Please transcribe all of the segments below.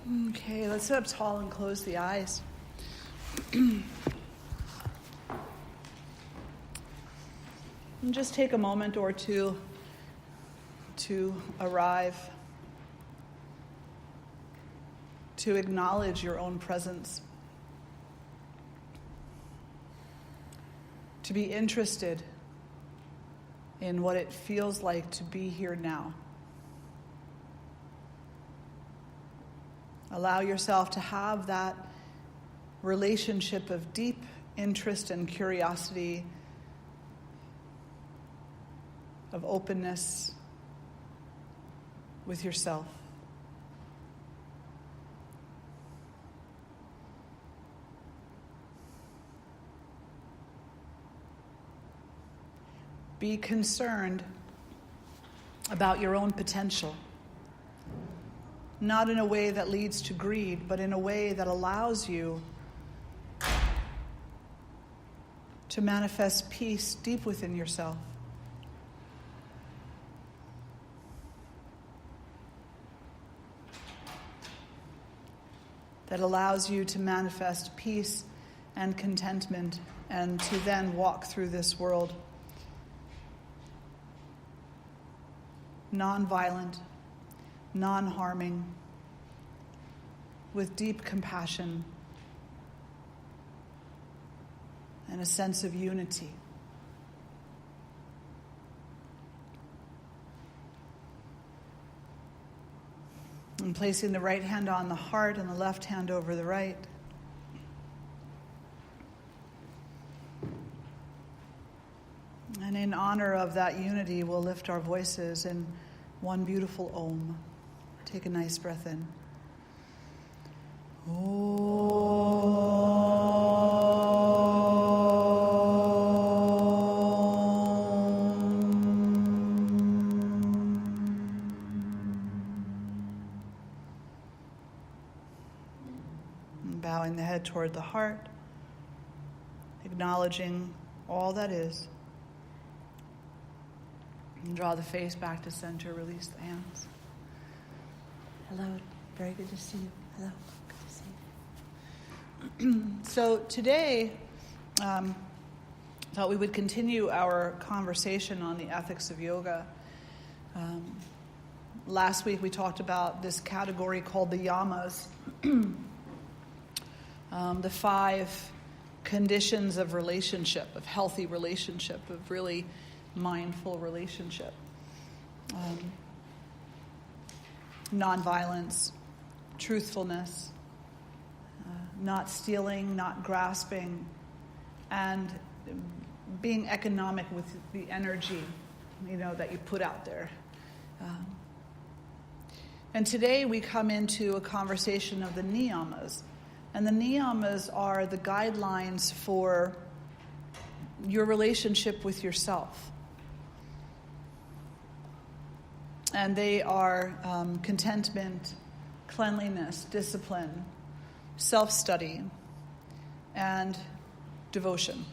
Okay, let's sit up tall and close the eyes. And just take a moment or two to arrive, to acknowledge your own presence, to be interested in what it feels like to be here now. Allow yourself to have that relationship of deep interest and curiosity, of openness with yourself. Be concerned about your own potential. Not in a way that leads to greed, but in a way that allows you to manifest peace deep within yourself. That allows you to manifest peace and contentment and to then walk through this world non-violent, non-harming, with deep compassion and a sense of unity. And placing the right hand on the heart and the left hand over the right. And in honor of that unity, we'll lift our voices in one beautiful Om. Take a nice breath in. Bowing the head toward the heart, acknowledging all that is. And draw the face back to center, release the hands. Hello, very good to see you. Hello, good to see you. So today, thought we would continue our conversation on the ethics of yoga. Last week we talked about this category called the yamas, the 5 conditions of relationship, of healthy relationship, of really mindful relationship. Nonviolence, truthfulness, not stealing, not grasping, and being economic with the energy, that you put out there. And today we come into a conversation of the niyamas. And the niyamas are the guidelines for your relationship with yourself. And they are contentment, cleanliness, discipline, self-study, and devotion.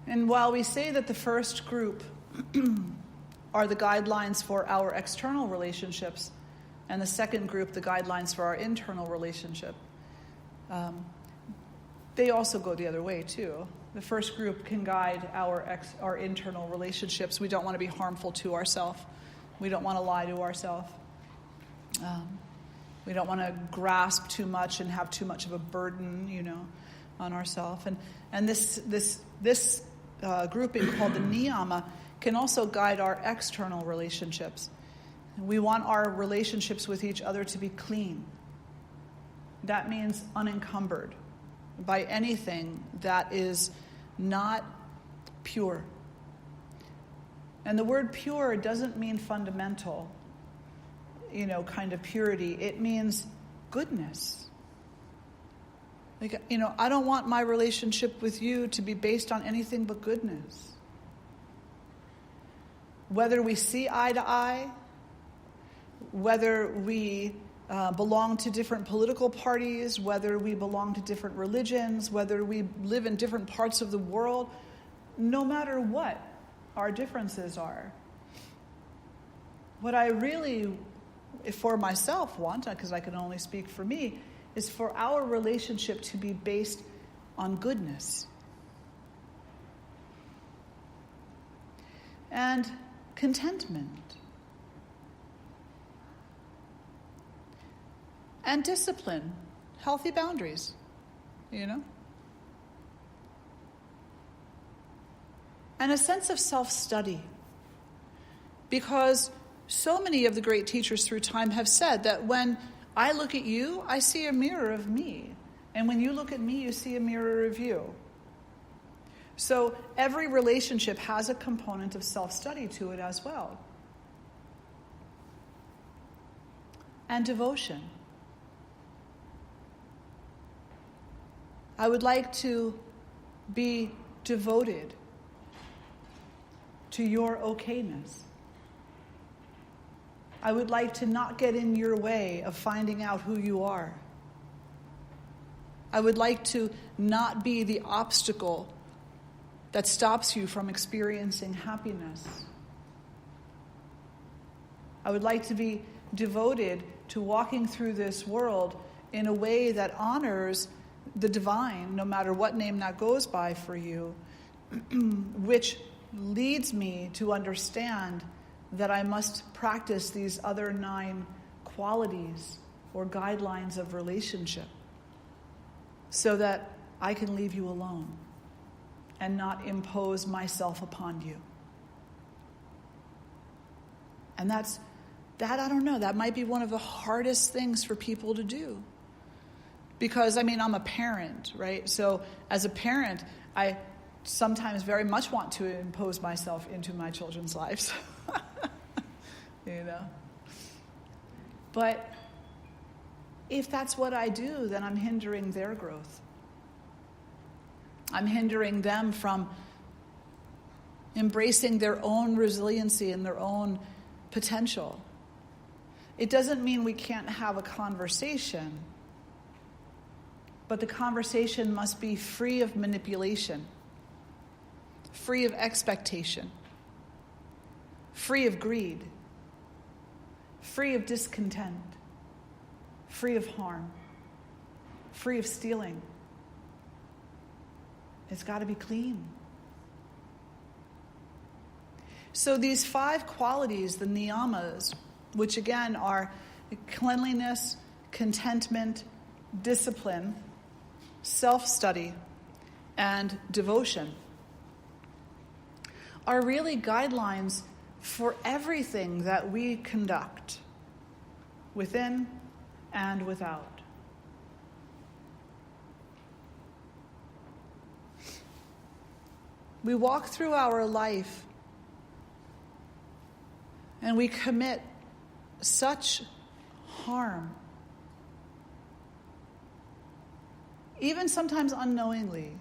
And while we say that the first group are the guidelines for our external relationships, and the second group, the guidelines for our internal relationship, they also go the other way too. The first group can guide our internal relationships. We don't want to be harmful to ourselves. We don't want to lie to ourselves. We don't want to grasp too much and have too much of a burden, on ourselves. And this grouping called the niyama can also guide our external relationships. We want our relationships with each other to be clean. That means unencumbered by anything that is not pure. And the word pure doesn't mean fundamental, kind of purity. It means goodness. I don't want my relationship with you to be based on anything but goodness. Whether we see eye to eye, whether we belong to different political parties, whether we belong to different religions, whether we live in different parts of the world, no matter what our differences are, what I really for myself want, because I can only speak for me, is for our relationship to be based on goodness and contentment and discipline, healthy boundaries, and a sense of self-study. Because so many of the great teachers through time have said that when I look at you, I see a mirror of me. And when you look at me, you see a mirror of you. So every relationship has a component of self-study to it as well. And devotion. I would like to be devoted to your okayness. I would like to not get in your way of finding out who you are. I would like to not be the obstacle that stops you from experiencing happiness. I would like to be devoted to walking through this world in a way that honors the divine, no matter what name that goes by for you, which leads me to understand that I must practice these other 9 qualities or guidelines of relationship so that I can leave you alone and not impose myself upon you. And that I don't know, that might be one of the hardest things for people to do. Because, I'm a parent, right? So as a parent, I sometimes very much want to impose myself into my children's lives. But if that's what I do, then I'm hindering their growth. I'm hindering them from embracing their own resiliency and their own potential. It doesn't mean we can't have a conversation, but the conversation must be free of manipulation, free of expectation, free of greed, free of discontent, free of harm, free of stealing. It's got to be clean. So these 5 qualities, the niyamas, which again are cleanliness, contentment, discipline, self-study, and devotion, are really guidelines for everything that we conduct, within and without. We walk through our life and we commit such harm, even sometimes unknowingly.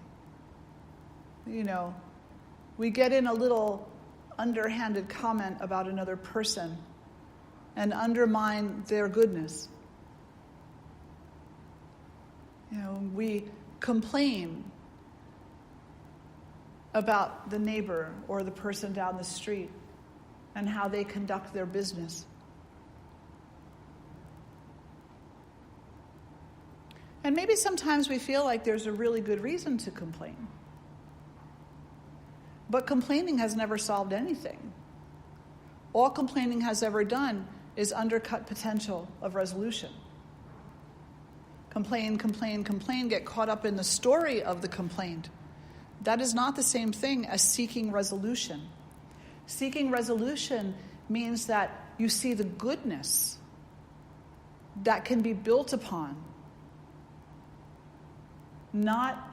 We get in a little underhanded comment about another person and undermine their goodness. We complain about the neighbor or the person down the street and how they conduct their business. And maybe sometimes we feel like there's a really good reason to complain. But complaining has never solved anything. All complaining has ever done is undercut potential of resolution. Complain, get caught up in the story of the complaint. That is not the same thing as seeking resolution. Seeking resolution means that you see the goodness that can be built upon, not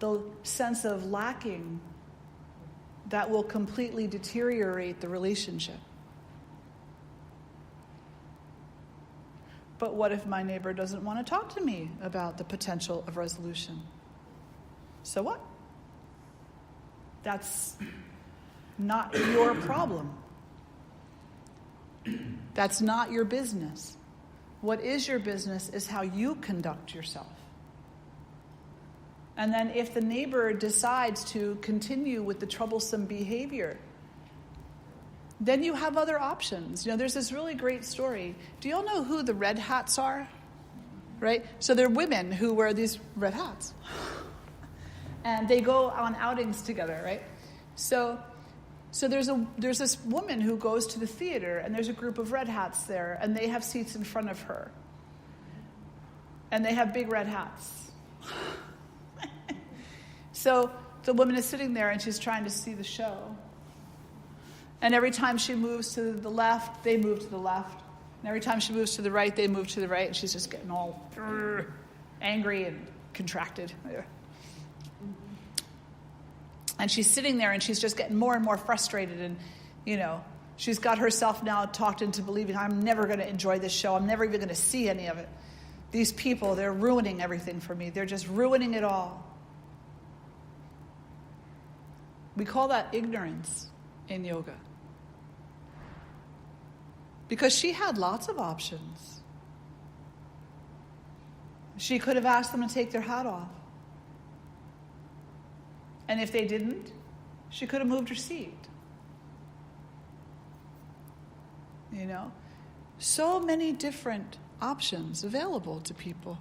the sense of lacking that will completely deteriorate the relationship. But what if my neighbor doesn't want to talk to me about the potential of resolution? So what? That's not your problem. That's not your business. What is your business is how you conduct yourself. And then if the neighbor decides to continue with the troublesome behavior, then you have other options. There's this really great story. Do you all know who the red hats are? Right? So they're women who wear these red hats. And they go on outings together, right? So there's this woman who goes to the theater, and there's a group of red hats there, and they have seats in front of her. And they have big red hats. So the woman is sitting there, and she's trying to see the show. And every time she moves to the left, they move to the left. And every time she moves to the right, they move to the right. And she's just getting all angry and contracted. And she's sitting there, and she's just getting more and more frustrated. And, she's got herself now talked into believing, I'm never going to enjoy this show. I'm never even going to see any of it. These people, they're ruining everything for me. They're just ruining it all. We call that ignorance in yoga. Because she had lots of options. She could have asked them to take their hat off. And if they didn't, she could have moved her seat. So many different options available to people.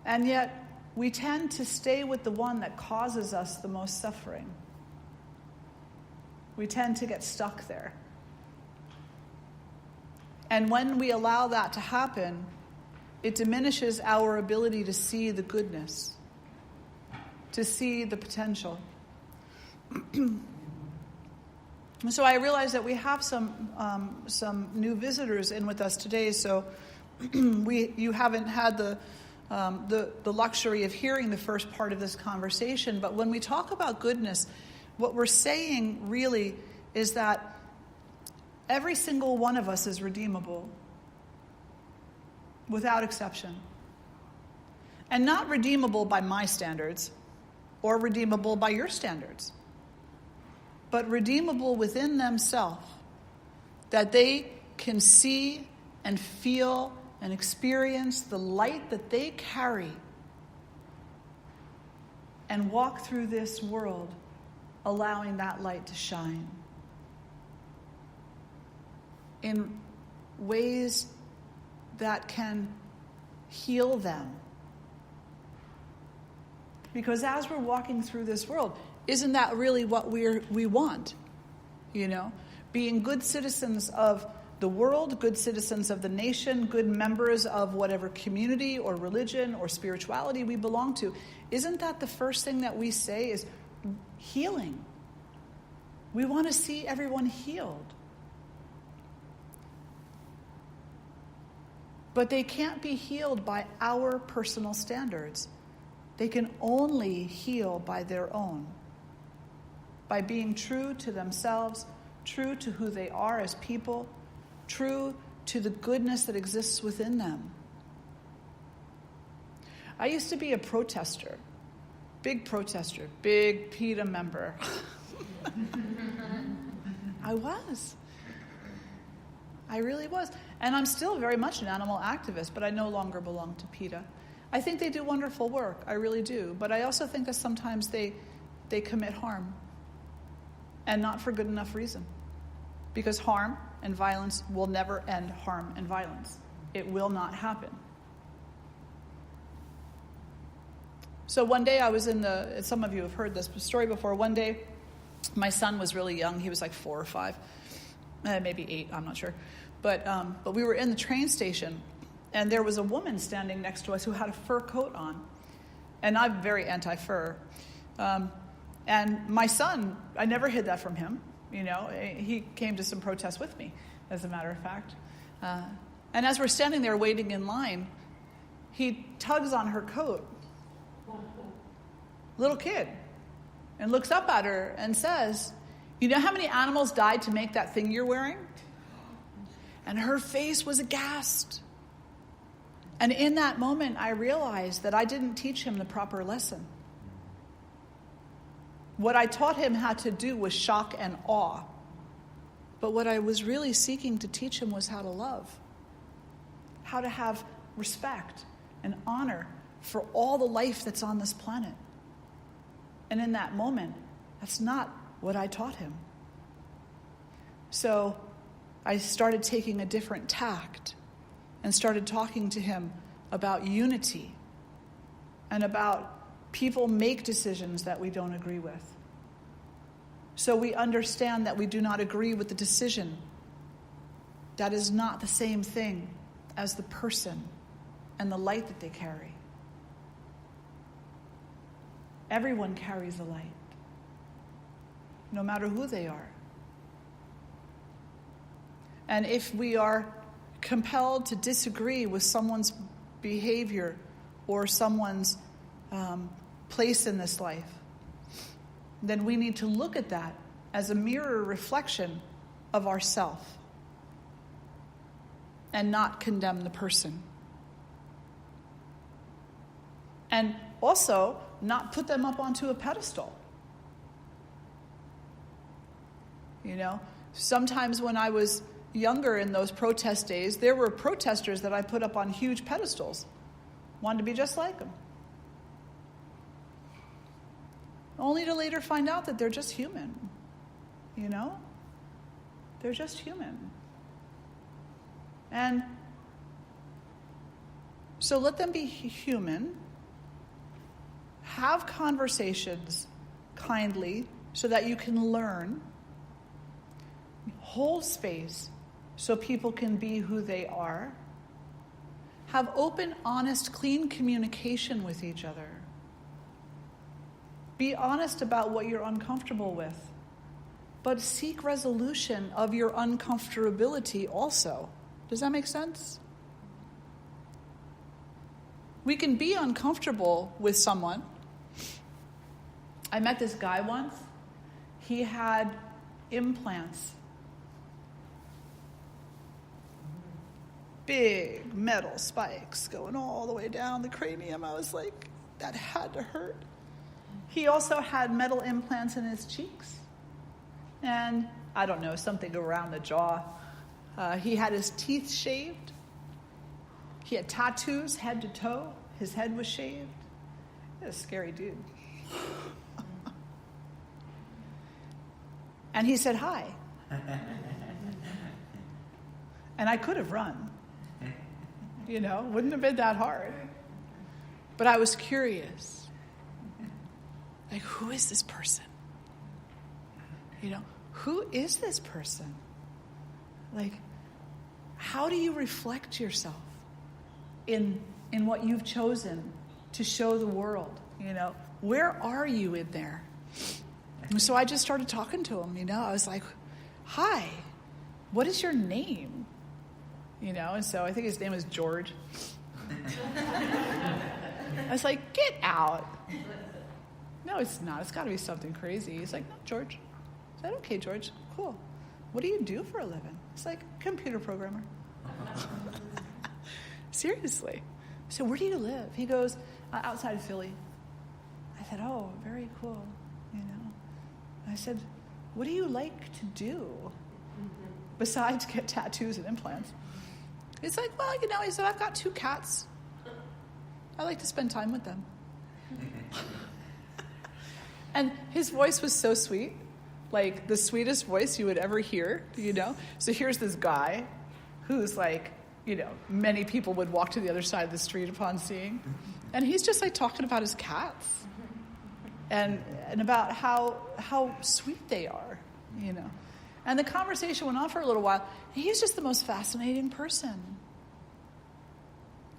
And yet, we tend to stay with the one that causes us the most suffering. We tend to get stuck there. And when we allow that to happen, it diminishes our ability to see the goodness, to see the potential. So I realize that we have some new visitors in with us today. So you haven't had the luxury of hearing the first part of this conversation. But when we talk about goodness, what we're saying really is that every single one of us is redeemable, without exception. And not redeemable by my standards or redeemable by your standards, but redeemable within themselves, that they can see and feel and experience the light that they carry and walk through this world allowing that light to shine in ways that can heal them. Because as we're walking through this world, isn't that really what we want? Being good citizens of the world, good citizens of the nation, good members of whatever community or religion or spirituality we belong to. Isn't that the first thing that we say is healing? We want to see everyone healed. But they can't be healed by our personal standards. They can only heal by their own. By being true to themselves, true to who they are as people, true to the goodness that exists within them. I used to be a protester, big PETA member. I really was. And I'm still very much an animal activist, but I no longer belong to PETA. I think they do wonderful work, I really do. But I also think that sometimes they commit harm. And not for good enough reason. Because harm and violence will never end harm and violence. It will not happen. So one day I was some of you have heard this story before. One day, my son was really young. He was like 4 or 5, maybe 8, I'm not sure. But we were in the train station, and there was a woman standing next to us who had a fur coat on. And I'm very anti-fur. And my son, I never hid that from him. He came to some protests with me, as a matter of fact. And as we're standing there waiting in line, he tugs on her coat. Little kid. And looks up at her and says, "You know how many animals died to make that thing you're wearing?" And her face was aghast. And in that moment, I realized that I didn't teach him the proper lesson. What I taught him how to do was shock and awe. But what I was really seeking to teach him was how to love, how to have respect and honor for all the life that's on this planet. And in that moment, that's not what I taught him. So I started taking a different tact and started talking to him about unity and about people make decisions that we don't agree with. So we understand that we do not agree with the decision. That is not the same thing as the person and the light that they carry. Everyone carries a light, no matter who they are. And if we are compelled to disagree with someone's behavior or someone's place in this life, then we need to look at that as a mirror reflection of ourself and not condemn the person. And also not put them up onto a pedestal. You know, sometimes when I was younger in those protest days, there were protesters that I put up on huge pedestals. Wanted to be just like them. Only to later find out that they're just human. You know? They're just human. And so let them be human. Have conversations kindly so that you can learn. Hold space so people can be who they are. Have open, honest, clean communication with each other. Be honest about what you're uncomfortable with, but seek resolution of your uncomfortability also. Does that make sense? We can be uncomfortable with someone. I met this guy once. He had implants. Big metal spikes going all the way down the cranium. I was like, that had to hurt. He also had metal implants in his cheeks. And I don't know, something around the jaw. He had his teeth shaved. He had tattoos head to toe. His head was shaved. He was a scary dude. And he said hi. And I could have run. You know, wouldn't have been that hard. But I was curious. Like, who is this person? You know, who is this person? Like, how do you reflect yourself in what you've chosen to show the world? You know, where are you in there? And so I just started talking to him, you know. I was like, hi, what is your name? You know, and so I think his name was George. I was like, get out. No, it's not. It's got to be something crazy. He's like, no, George. I said, okay, George, cool. What do you do for a living? It's like, computer programmer. Seriously. So where do you live? He goes, outside of Philly. I said, oh, very cool, you know. I said, what do you like to do besides get tattoos and implants? He's like, well, you know, he said, I've got 2 cats. I like to spend time with them. And his voice was so sweet, like the sweetest voice you would ever hear, you know? So here's this guy who's like, you know, many people would walk to the other side of the street upon seeing. And he's just like talking about his cats and about how sweet they are, you know? And the conversation went on for a little while. He's just the most fascinating person.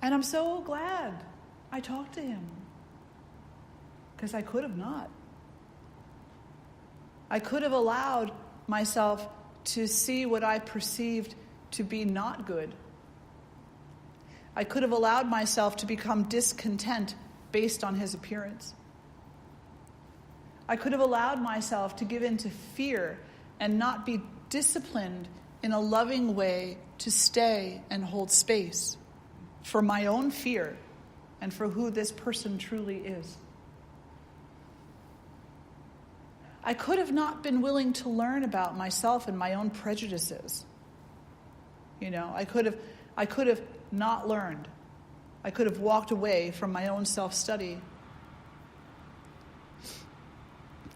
And I'm so glad I talked to him. Because I could have not. I could have allowed myself to see what I perceived to be not good. I could have allowed myself to become discontent based on his appearance. I could have allowed myself to give in to fear and not be disciplined in a loving way to stay and hold space for my own fear and for who this person truly is. I could have not been willing to learn about myself and my own prejudices. You know, I could have not learned. I could have walked away from my own self-study.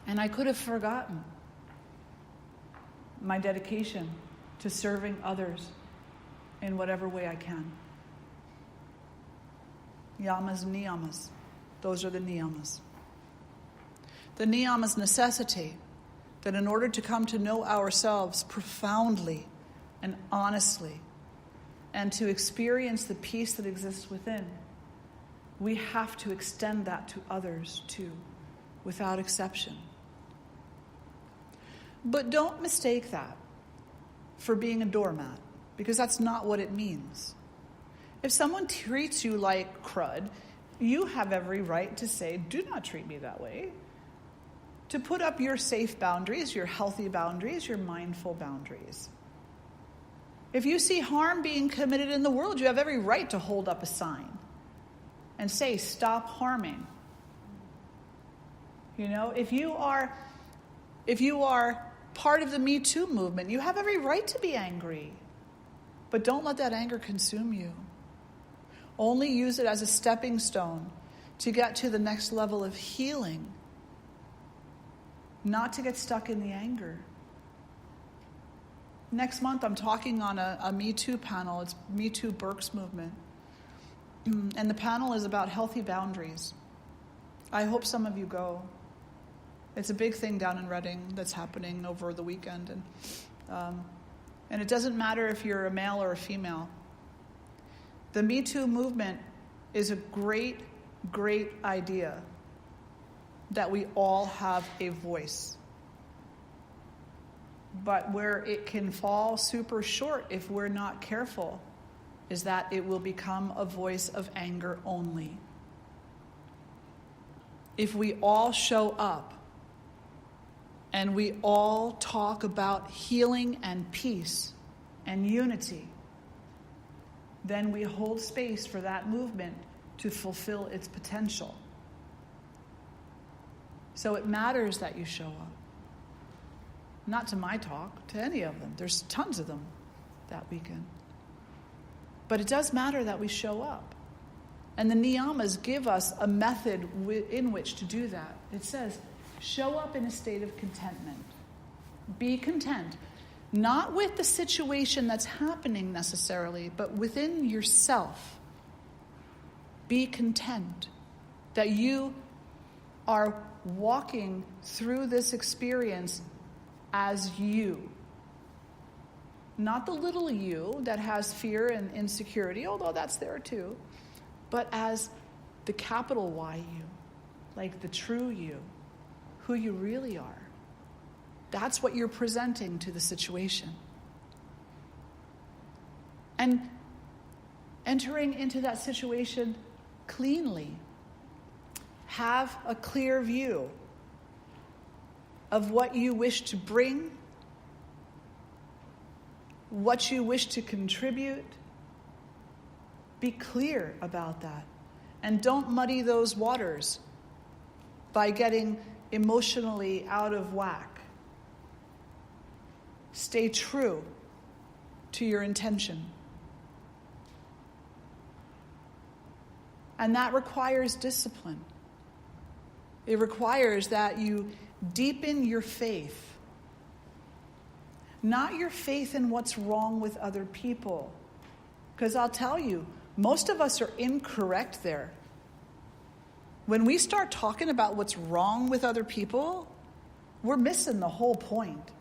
And I could have forgotten. my dedication to serving others in whatever way I can. Yamas and niyamas. Those are the niyamas. The niyamas necessitate that in order to come to know ourselves profoundly and honestly, and to experience the peace that exists within, we have to extend that to others too, without exception. But don't mistake that for being a doormat, because that's not what it means. If someone treats you like crud, you have every right to say, do not treat me that way. To put up your safe boundaries, your healthy boundaries, your mindful boundaries. If you see harm being committed in the world, you have every right to hold up a sign and say, stop harming. You know, if you are part of the Me Too movement, you have every right to be angry. But don't let that anger consume you. Only use it as a stepping stone to get to the next level of healing, not to get stuck in the anger. Next month, I'm talking on a Me Too panel. It's Me Too Burke's movement. And the panel is about healthy boundaries. I hope some of you go. It's a big thing down in Reading that's happening over the weekend. And it doesn't matter if you're a male or a female. The Me Too movement is a great, great idea that we all have a voice. But where it can fall super short if we're not careful is that it will become a voice of anger only. If we all show up and we all talk about healing and peace and unity, then we hold space for that movement to fulfill its potential. So it matters that you show up. Not to my talk, to any of them. There's tons of them that weekend. But it does matter that we show up. And the niyamas give us a method in which to do that. It says, show up in a state of contentment. Be content. Not with the situation that's happening necessarily, but within yourself. Be content that you are walking through this experience as you. Not the little you that has fear and insecurity, although that's there too, but as the capital Y you, like the true you, who you really are. That's what you're presenting to the situation. And entering into that situation cleanly. Have a clear view of what you wish to bring, what you wish to contribute. Be clear about that. And don't muddy those waters by getting emotionally out of whack. Stay true to your intention. And that requires discipline. It requires that you deepen your faith. Not your faith in what's wrong with other people. Because I'll tell you, most of us are incorrect there. When we start talking about what's wrong with other people, we're missing the whole point.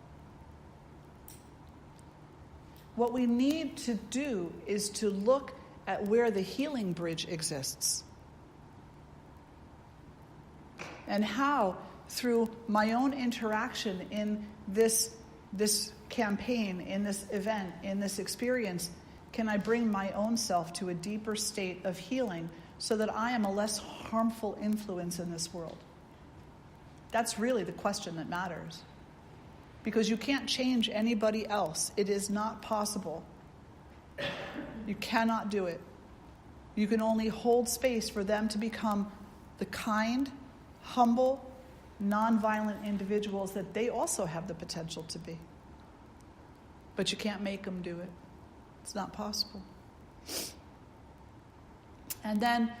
What we need to do is to look at where the healing bridge exists. And how, through my own interaction in this campaign, in this event, in this experience, can I bring my own self to a deeper state of healing so that I am a less harmful influence in this world? That's really the question that matters. Because you can't change anybody else. It is not possible. You cannot do it. You can only hold space for them to become the kind, humble, nonviolent individuals that they also have the potential to be. But you can't make them do it. It's not possible. And then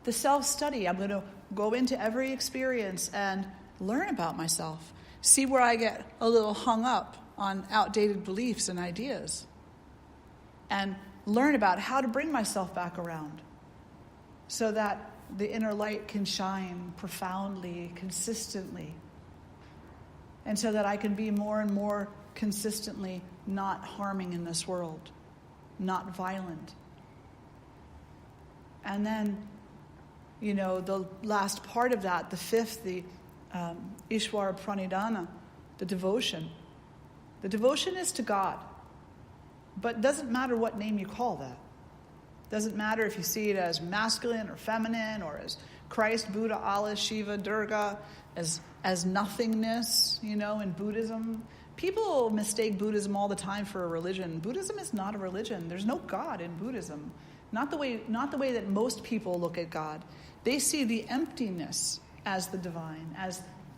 the self-study. I'm going to go into every experience and learn about myself. See where I get a little hung up on outdated beliefs and ideas and learn about how to bring myself back around so that the inner light can shine profoundly, consistently, and so that I can be more and more consistently not harming in this world, not violent. And then, the last part of that, the fifth, the Ishvara Pranidhana, the devotion. The devotion is to God, but it doesn't matter what name you call that. It doesn't matter if you see it as masculine or feminine or as Christ, Buddha, Allah, Shiva, Durga, as nothingness, in Buddhism. People mistake Buddhism all the time for a religion. Buddhism is not a religion. There's no God in Buddhism. Not the way that most people look at God. They see the emptiness as the divine,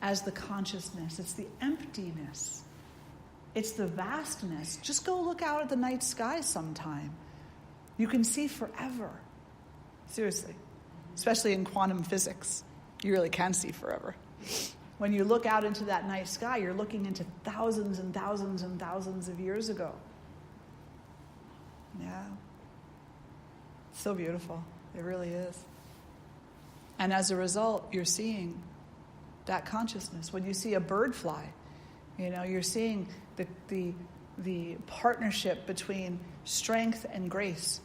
as the consciousness. It's the emptiness. It's the vastness. Just go look out at the night sky sometime. You can see forever. Seriously. Especially in quantum physics. You really can see forever. When you look out into that night sky, you're looking into thousands and thousands and thousands of years ago. Yeah. So beautiful. It really is. And as a result, you're seeing that consciousness. When you see a bird fly, you're seeing the partnership between strength and grace,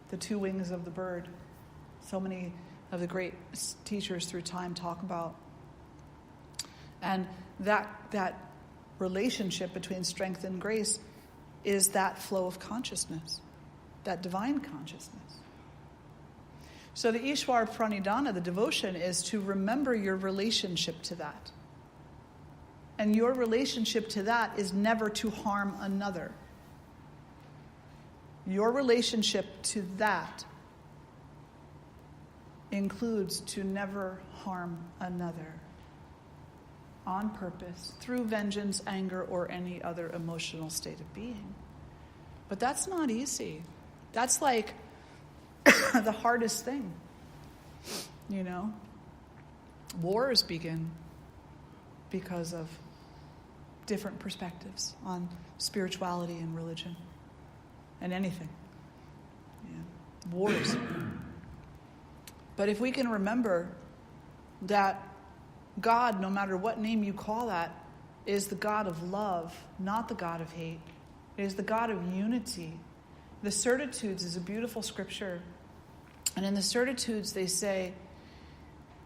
the two wings of the bird. So many of the great teachers through time talk about. And that relationship between strength and grace is that flow of consciousness, that divine consciousness. So the Ishvara Pranidhana, the devotion, is to remember your relationship to that. And your relationship to that is never to harm another. Your relationship to that includes to never harm another on purpose, through vengeance, anger, or any other emotional state of being. But that's not easy. That's like the hardest thing. Wars begin because of different perspectives on spirituality and religion and anything. Wars. But if we can remember that God, no matter what name you call that, is the God of love, not the God of hate. It is the God of unity. The Certitudes is a beautiful scripture. And in the Certitudes they say,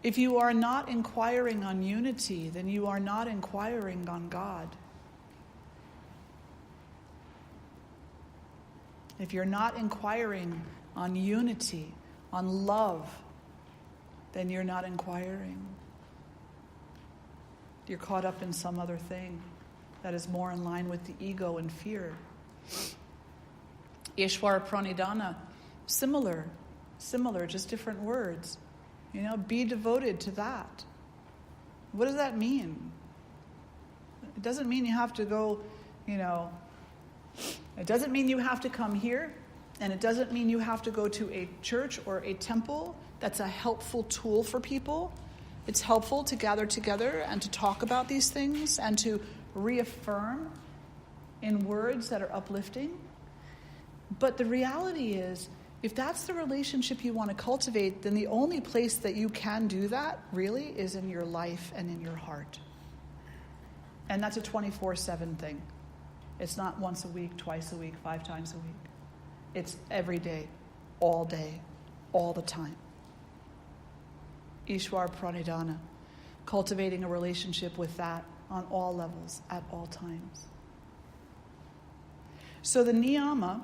if you are not inquiring on unity, then you are not inquiring on God. If you're not inquiring on unity, on love, then you're not inquiring. You're caught up in some other thing that is more in line with the ego and fear. Ishvara Pranidhana, similar, just different words. Be devoted to that. What does that mean? It doesn't mean you have to go, it doesn't mean you have to come here, and it doesn't mean you have to go to a church or a temple. That's a helpful tool for people. It's helpful to gather together and to talk about these things and to reaffirm in words that are uplifting. But the reality is, if that's the relationship you want to cultivate, then the only place that you can do that, really, is in your life and in your heart. And that's a 24/7 thing. It's not once a week, twice a week, 5 times a week. It's every day, all the time. Ishvara Pranidhana, cultivating a relationship with that on all levels, at all times. So the NIYAMA,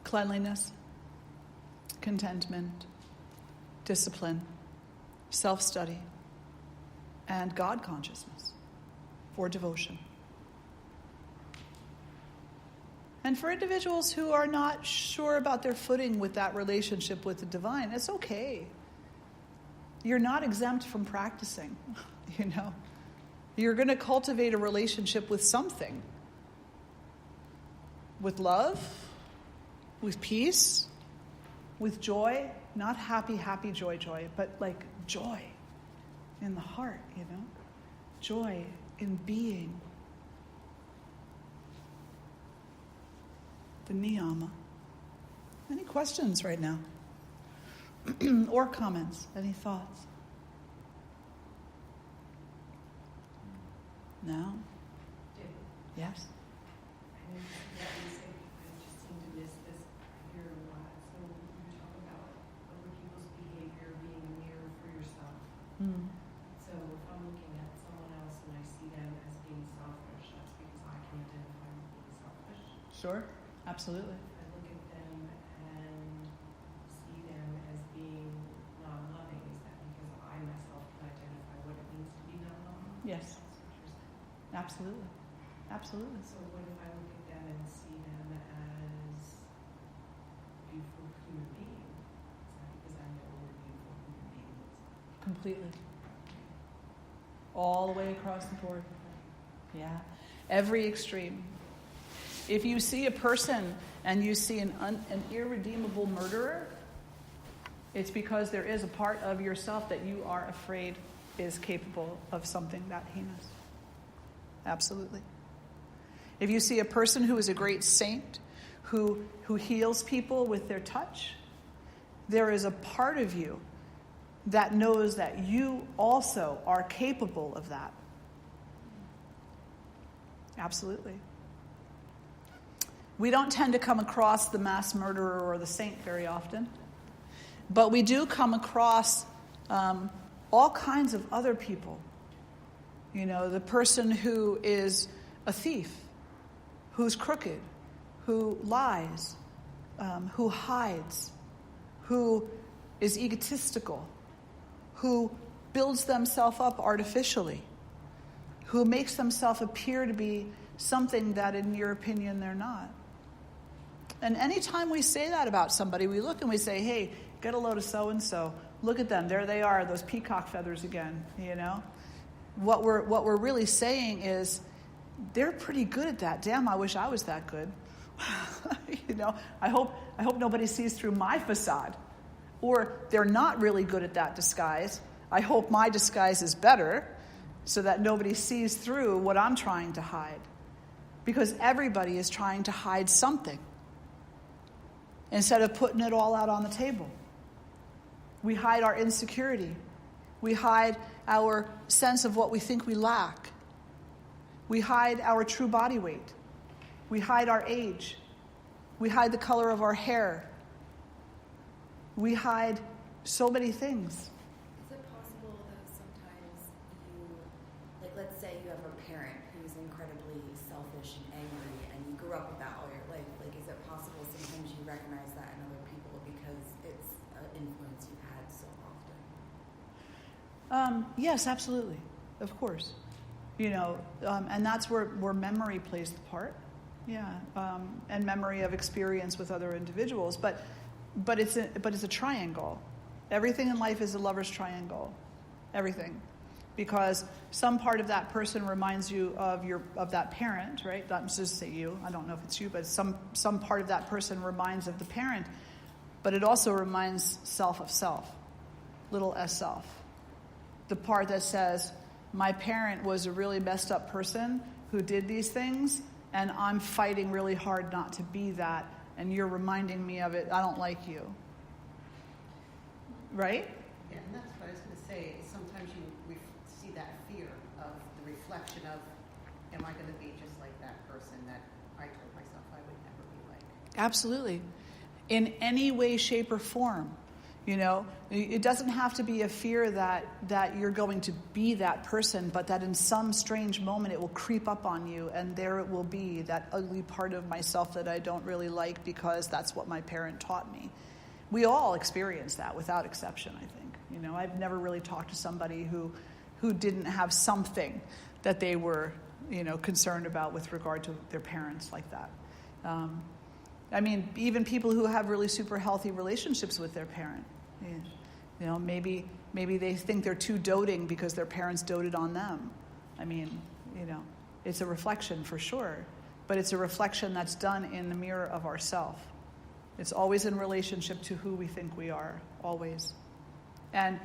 cleanliness, contentment, discipline, self-study, and God consciousness for devotion. And for individuals who are not sure about their footing with that relationship with the divine, it's okay. You're not exempt from practicing, You're going to cultivate a relationship with something. With love, with peace, with joy. Not happy, joy, but like joy in the heart, Joy in being. The NIYAMA. Any questions right now? Or comments? Any thoughts? No? Yes? I just seem to miss this here a lot. So you talk about other people's behavior being a mirror for yourself. Mm. So if I'm looking at someone else and I see them as being selfish, that's because I can identify with being selfish. Sure, absolutely. I look at them and see them as being non-loving. Is that because I myself can identify what it means to be non-loving? Yes. That's what you're saying. Absolutely. Absolutely. So what if I look at them and see them as beautiful human beings? Is that because I know what a beautiful human being looks like? Completely. All the way across the board. Yeah. Every extreme. If you see a person and you see an irredeemable murderer, it's because there is a part of yourself that you are afraid is capable of something that heinous. Absolutely. If you see a person who is a great saint, who heals people with their touch, there is a part of you that knows that you also are capable of that. Absolutely. We don't tend to come across the mass murderer or the saint very often, but we do come across all kinds of other people. You know, the person who is a thief, who's crooked, who lies, who hides, who is egotistical, who builds themselves up artificially, who makes themselves appear to be something that in your opinion they're not. And anytime we say that about somebody, we look and we say, hey, get a load of so-and-so. Look at them. There they are, those peacock feathers again, you know. What we're really saying is, they're pretty good at that. Damn, I wish I was that good. You know, I hope nobody sees through my facade. Or they're not really good at that disguise. I hope my disguise is better so that nobody sees through what I'm trying to hide. Because everybody is trying to hide something instead of putting it all out on the table. We hide our insecurity. We hide our sense of what we think we lack. We hide our true body weight. We hide our age. We hide the color of our hair. We hide so many things. Is it possible that sometimes you, like let's say you have a parent who's incredibly selfish and angry and you grew up with that all your life, like is it possible sometimes you recognize that in other people because it's an influence you've had so often? Yes, absolutely. Of course. You know, and that's where memory plays the part. Yeah. And memory of experience with other individuals. But it's a triangle. Everything in life is a lover's triangle. Everything. Because some part of that person reminds you of that parent, right? Not just say you. I don't know if it's you, but some part of that person reminds of the parent. But it also reminds self of self. Little s self. The part that says, my parent was a really messed up person who did these things, and I'm fighting really hard not to be that, and you're reminding me of it. I don't like you. Right? Yeah, and that's what I was going to say. Sometimes you see that fear of the reflection of, am I going to be just like that person that I told myself I would never be like? Absolutely. In any way, shape, or form. You know, it doesn't have to be a fear that you're going to be that person, but that in some strange moment it will creep up on you, and there it will be, that ugly part of myself that I don't really like because that's what my parent taught me. We all experience that without exception, I think. You know, I've never really talked to somebody who didn't have something that they were, you know, concerned about with regard to their parents like that. I mean, even people who have really super healthy relationships with their parent. You know, maybe they think they're too doting because their parents doted on them. I mean, you know, it's a reflection for sure, but it's a reflection that's done in the mirror of ourself. It's always in relationship to who we think we are, always. And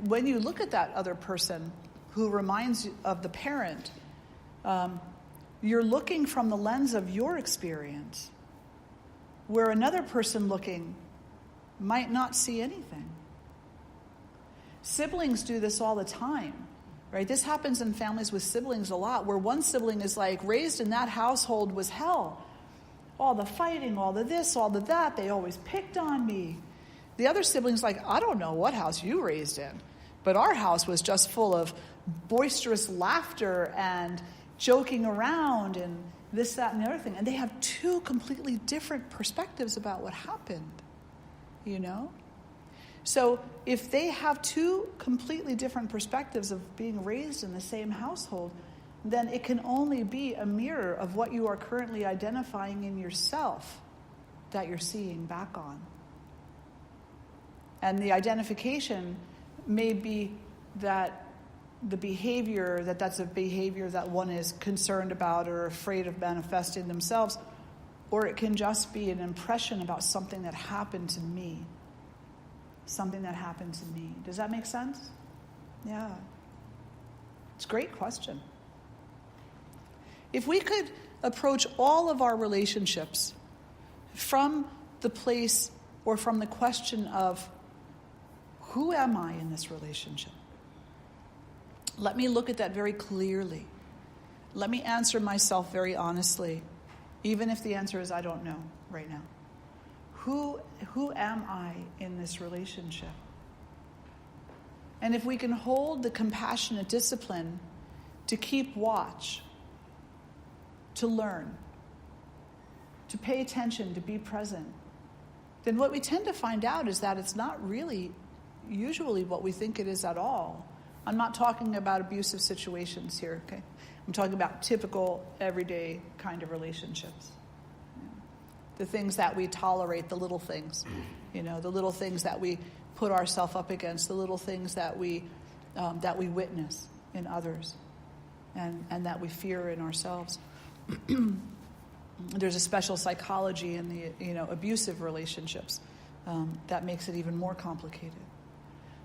when you look at that other person who reminds you of the parent, you're looking from the lens of your experience, where another person looking might not see anything. Siblings do this all the time, right? This happens in families with siblings a lot, where one sibling is like, raised in that household was hell. All the fighting, all the this, all the that, they always picked on me. The other sibling's like, I don't know what house you raised in, but our house was just full of boisterous laughter and joking around and this, that, and the other thing. And they have two completely different perspectives about what happened, you know? So if they have two completely different perspectives of being raised in the same household, then it can only be a mirror of what you are currently identifying in yourself that you're seeing back on. And the identification may be that the behavior, that's a behavior that one is concerned about or afraid of manifesting themselves, or it can just be an impression about something that happened to me. Something that happened to me. Does that make sense? Yeah. It's a great question. If we could approach all of our relationships from the place or from the question of, who am I in this relationship? Let me look at that very clearly. Let me answer myself very honestly, even if the answer is I don't know right now. Who am I in this relationship? And if we can hold the compassionate discipline to keep watch, to learn, to pay attention, to be present, then what we tend to find out is that it's not really usually what we think it is at all. I'm not talking about abusive situations here, okay? I'm talking about typical, everyday kind of relationships. The things that we tolerate, the little things, the little things that we put ourselves up against, the little things that we witness in others, and that we fear in ourselves. There's a special psychology in the abusive relationships that makes it even more complicated.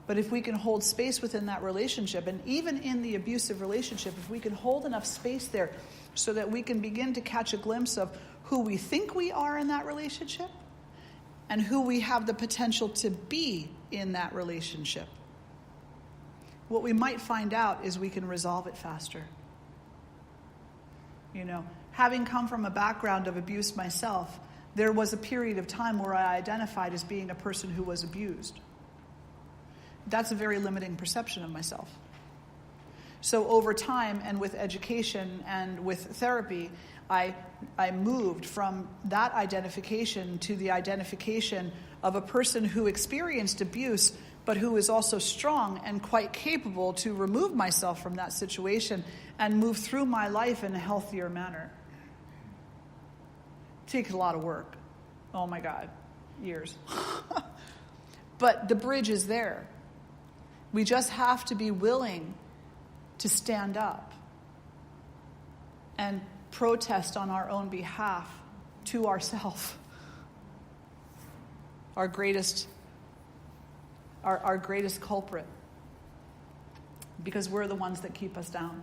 But if we can hold space within that relationship, and even in the abusive relationship, if we can hold enough space there so that we can begin to catch a glimpse of who we think we are in that relationship and who we have the potential to be in that relationship, what we might find out is we can resolve it faster. Having come from a background of abuse myself, there was a period of time where I identified as being a person who was abused. That's a very limiting perception of myself. So over time and with education and with therapy, I moved from that identification to the identification of a person who experienced abuse, but who is also strong and quite capable to remove myself from that situation and move through my life in a healthier manner. It takes a lot of work. Oh my God, years. But the bridge is there. We just have to be willing to stand up and protest on our own behalf to ourselves. Our greatest culprit. Because we're the ones that keep us down.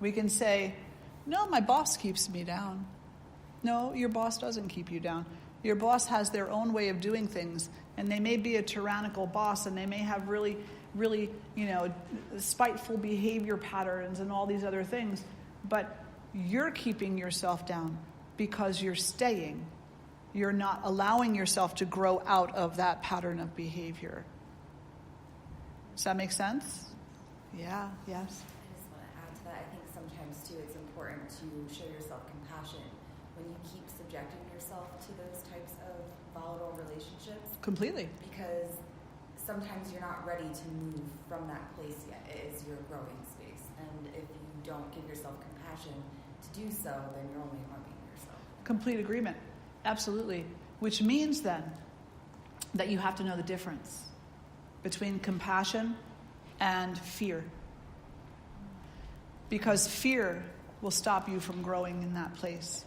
We can say, no, my boss keeps me down. No, your boss doesn't keep you down. Your boss has their own way of doing things, and they may be a tyrannical boss, and they may have really, really, spiteful behavior patterns and all these other things, but you're keeping yourself down because you're staying. You're not allowing yourself to grow out of that pattern of behavior. Does that make sense? Yeah, yes. I just want to add to that. I think sometimes, too, it's important to show yourself compassion when you keep subjecting yourself to those types of volatile relationships. Completely. Because sometimes you're not ready to move from that place yet. It is your growing space. And if you don't give yourself compassion to do so, then you're only harming yourself. Complete agreement. Absolutely. Which means then that you have to know the difference between compassion and fear. Because fear will stop you from growing in that place.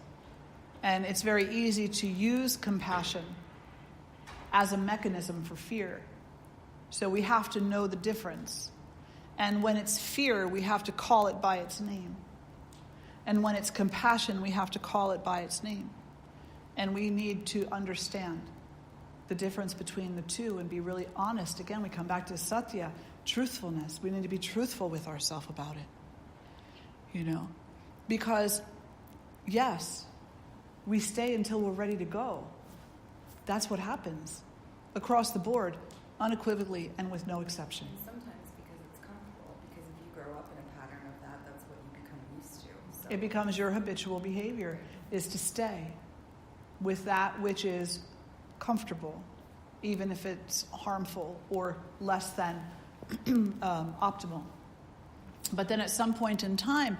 And it's very easy to use compassion as a mechanism for fear. So we have to know the difference. And when it's fear, we have to call it by its name. And when it's compassion, we have to call it by its name. And we need to understand the difference between the two and be really honest. Again, we come back to satya, truthfulness. We need to be truthful with ourselves about it. Because, yes, we stay until we're ready to go. That's what happens across the board, unequivocally and with no exception. And sometimes because it's comfortable, because if you grow up in a pattern of that, that's what you become used to. So. It becomes your habitual behavior, is to stay with that which is comfortable, even if it's harmful or less than optimal. But then at some point in time,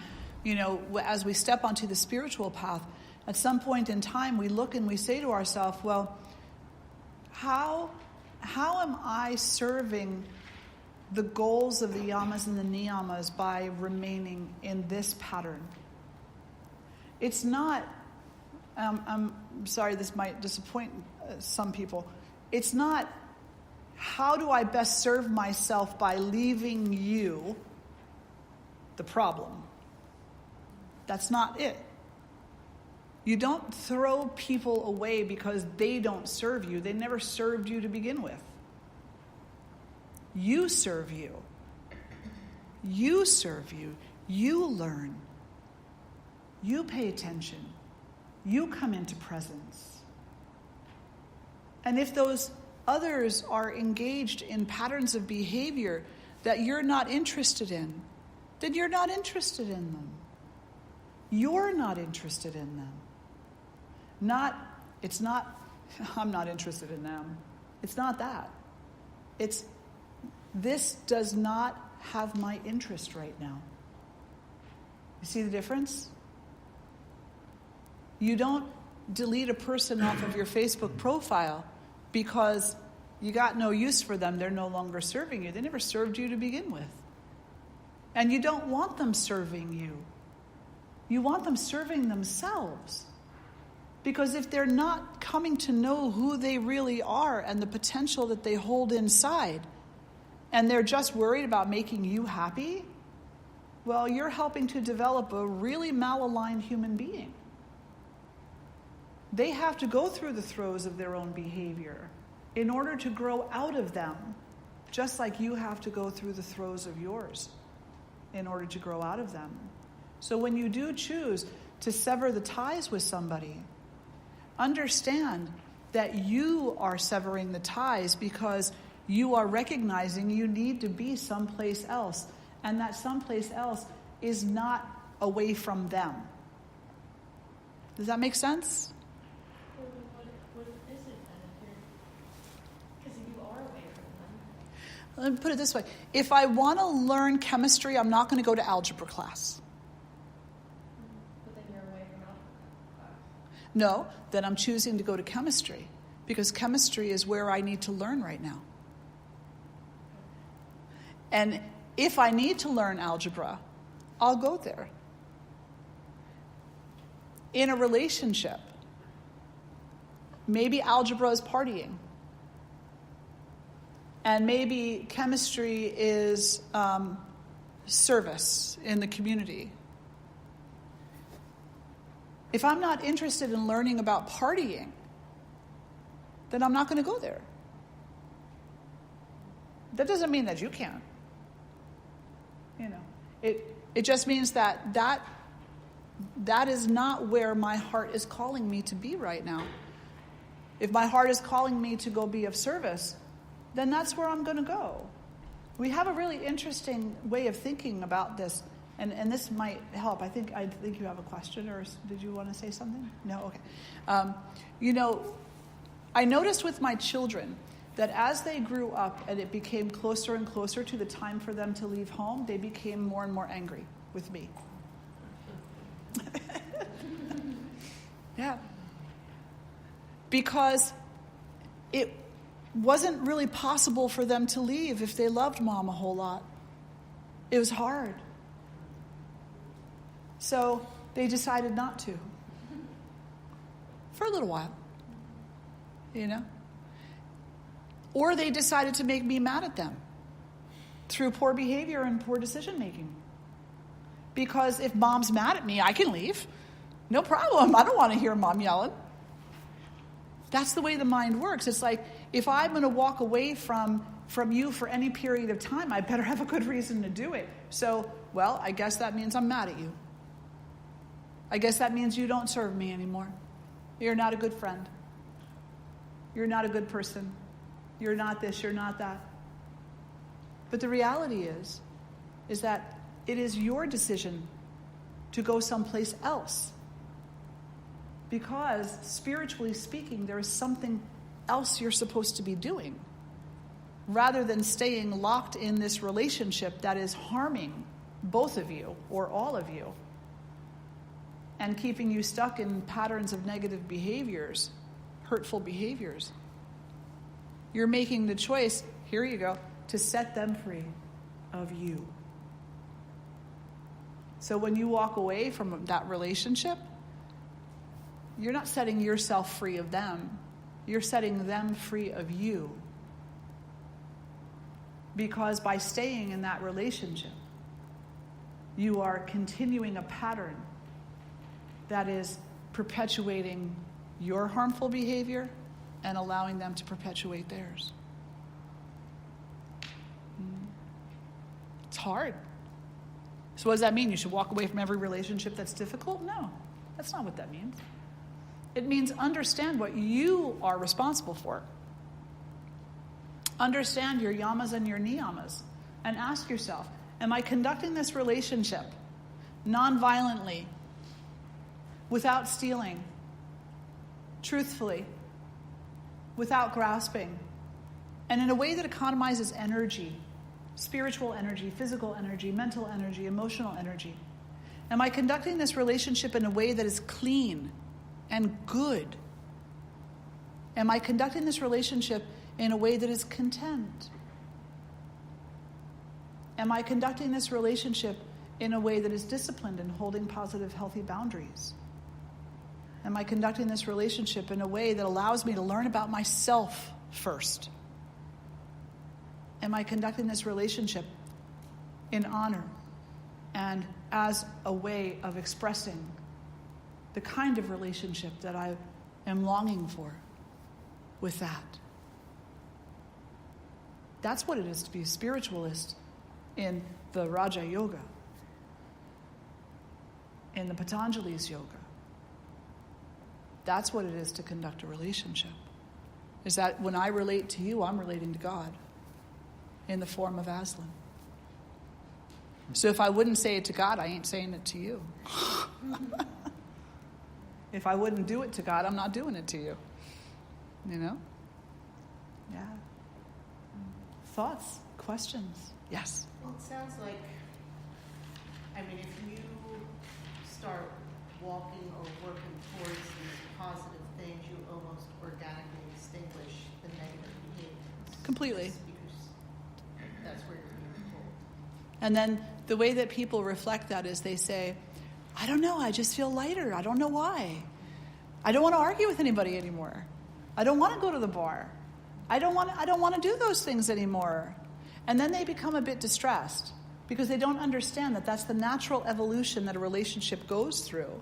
as we step onto the spiritual path, at some point in time we look and we say to ourselves, well, how am I serving the goals of the yamas and the niyamas by remaining in this pattern? It's not, I'm sorry, this might disappoint some people. It's not, how do I best serve myself by leaving you the problem? That's not it. You don't throw people away because they don't serve you. They never served you to begin with. You serve you. You serve you. You learn. You pay attention. You come into presence. And if those others are engaged in patterns of behavior that you're not interested in, then you're not interested in them. You're not interested in them. It's not, I'm not interested in them. It's not that. It's, this does not have my interest right now. You see the difference? You don't delete a person off of your Facebook profile because you got no use for them. They're no longer serving you. They never served you to begin with. And you don't want them serving you. You want them serving themselves. Because if they're not coming to know who they really are and the potential that they hold inside, and they're just worried about making you happy, well, you're helping to develop a really malaligned human being. They have to go through the throes of their own behavior in order to grow out of them, just like you have to go through the throes of yours in order to grow out of them. So when you do choose to sever the ties with somebody, understand that you are severing the ties because you are recognizing you need to be someplace else, and that someplace else is not away from them. Does that make sense? What is it then? Because you are away from them. Let me put it this way. If I want to learn chemistry, I'm not going to go to algebra class. But then you're away from algebra class. No, then I'm choosing to go to chemistry because chemistry is where I need to learn right now. And if I need to learn algebra, I'll go there. In a relationship, maybe algebra is partying. And maybe chemistry is service in the community. If I'm not interested in learning about partying, then I'm not going to go there. That doesn't mean that you can't. It just means that is not where my heart is calling me to be right now. If my heart is calling me to go be of service, then that's where I'm going to go. We have a really interesting way of thinking about this, and this might help. I think you have a question, or did you want to say something? No? Okay. I noticed with my children that as they grew up and it became closer and closer to the time for them to leave home, they became more and more angry with me. Yeah. Because it wasn't really possible for them to leave if they loved Mom a whole lot. It was hard. So they decided not to. For a little while. Or they decided to make me mad at them. through poor behavior and poor decision making. Because if mom's mad at me, I can leave. No problem. I don't want to hear mom yelling. That's the way the mind works. It's like, if I'm going to walk away from you for any period of time, I better have a good reason to do it. So, well, I guess that means I'm mad at you. I guess that means you don't serve me anymore. You're not a good friend. You're not a good person. You're not this, you're not that. But the reality is that it is your decision to go someplace else. Because, spiritually speaking, there is something else you're supposed to be doing, rather than staying locked in this relationship that is harming both of you or all of you and keeping you stuck in patterns of negative behaviors, hurtful behaviors. You're making the choice, here you go, to set them free of you. So when you walk away from that relationship, you're not setting yourself free of them. You're setting them free of you. Because by staying in that relationship, you are continuing a pattern that is perpetuating your harmful behavior and allowing them to perpetuate theirs. It's hard. So what does that mean? You should walk away from every relationship that's difficult? No, that's not what that means. It means understand what you are responsible for. Understand your yamas and your niyamas. And ask yourself, am I conducting this relationship non-violently, without stealing, truthfully, without grasping, and in a way that economizes energy, spiritual energy, physical energy, mental energy, emotional energy? Am I conducting this relationship in a way that is clean and good? Am I conducting this relationship in a way that is content? Am I conducting this relationship in a way that is disciplined and holding positive, healthy boundaries? Am I conducting this relationship in a way that allows me to learn about myself first? Am I conducting this relationship in honor and as a way of expressing the kind of relationship that I am longing for with that? That's what it is to be a spiritualist in the Raja Yoga, in the Patanjali's yoga. That's what it is to conduct a relationship. Is that when I relate to you, I'm relating to God in the form of Aslan. So if I wouldn't say it to God, I ain't saying it to you. If I wouldn't do it to God, I'm not doing it to you. You know? Yeah. Thoughts? Questions? Yes? Well, it sounds like, if you start walking or working towards these positive things, you almost organically extinguish the negative behaviors. Completely. Because that's where you're being pulled. And then the way that people reflect that is they say, I don't know, I just feel lighter. I don't know why. I don't want to argue with anybody anymore. I don't want to go to the bar. I don't want to do those things anymore. And then they become a bit distressed because they don't understand that that's the natural evolution that a relationship goes through.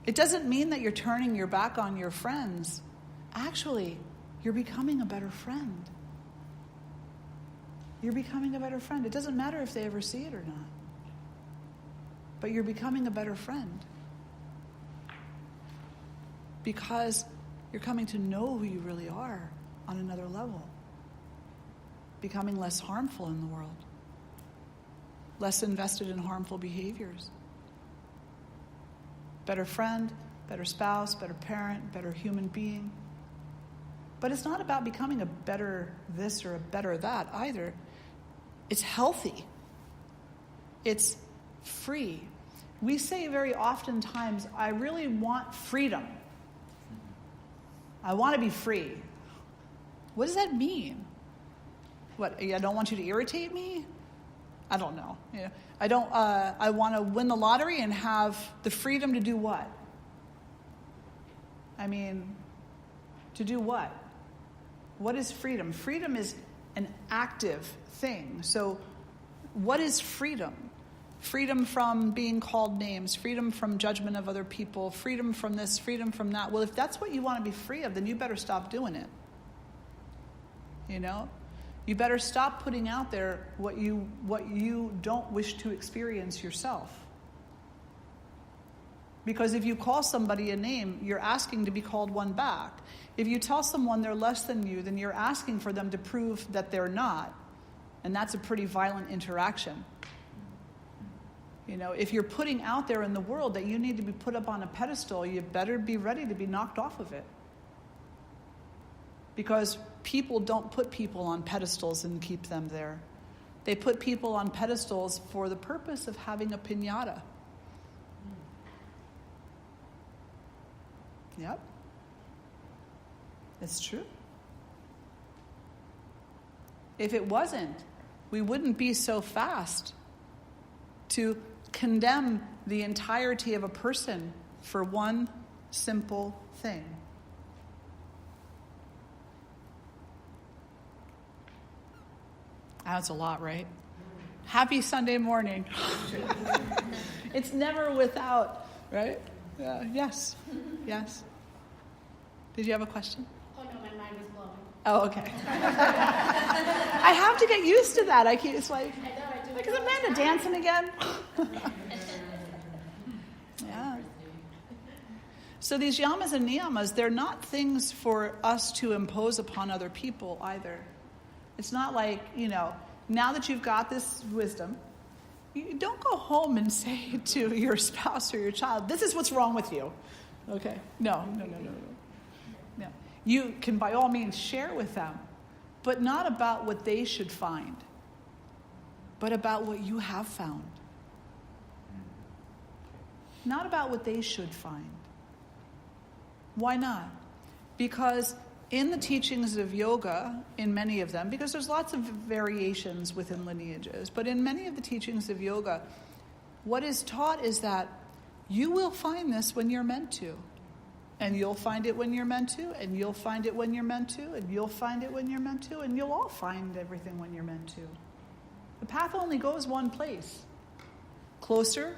It doesn't mean that you're turning your back on your friends. Actually, you're becoming a better friend. You're becoming a better friend. It doesn't matter if they ever see it or not. But you're becoming a better friend. Because you're coming to know who you really are on another level. Becoming less harmful in the world. Less invested in harmful behaviors. Better friend, better spouse, better parent, better human being. But it's not about becoming a better this or a better that either. It's healthy. It's free. We say very oftentimes, I really want freedom. I want to be free. What does that mean? What, I don't want you to irritate me? I don't know. You know, I want to win the lottery and have the freedom to do what? To do what? What is freedom? Freedom is an active thing. So what is freedom? Freedom from being called names, freedom from judgment of other people, freedom from this, freedom from that. Well, if that's what you want to be free of, then you better stop doing it. You know? You better stop putting out there what you don't wish to experience yourself. Because if you call somebody a name, you're asking to be called one back. If you tell someone they're less than you, then you're asking for them to prove that they're not. And that's a pretty violent interaction. You know, if you're putting out there in the world that you need to be put up on a pedestal, you better be ready to be knocked off of it. Because people don't put people on pedestals and keep them there. They put people on pedestals for the purpose of having a piñata. Yep. It's true. If it wasn't, we wouldn't be so fast to condemn the entirety of a person for one simple thing. That's a lot, right? Happy Sunday morning. It's never without, right? Yes. Yes. Did you have a question? Oh, no, my mind was blowing. Oh, okay. I have to get used to that. It's like, I know, I do. is Amanda dancing again? Yeah. So these yamas and niyamas, they're not things for us to impose upon other people either. It's not like, now that you've got this wisdom, you don't go home and say to your spouse or your child, this is what's wrong with you. Okay? No. You can by all means share with them, but not about what they should find, but about what you have found. Not about what they should find. Why not? Because in the teachings of yoga, in many of them, because there's lots of variations within lineages, but in many of the teachings of yoga, what is taught is that you will find this when you're meant to. And you'll find it when you're meant to, and you'll find it when you're meant to, and you'll find it when you're meant to, and you'll all find everything when you're meant to. The path only goes one place, closer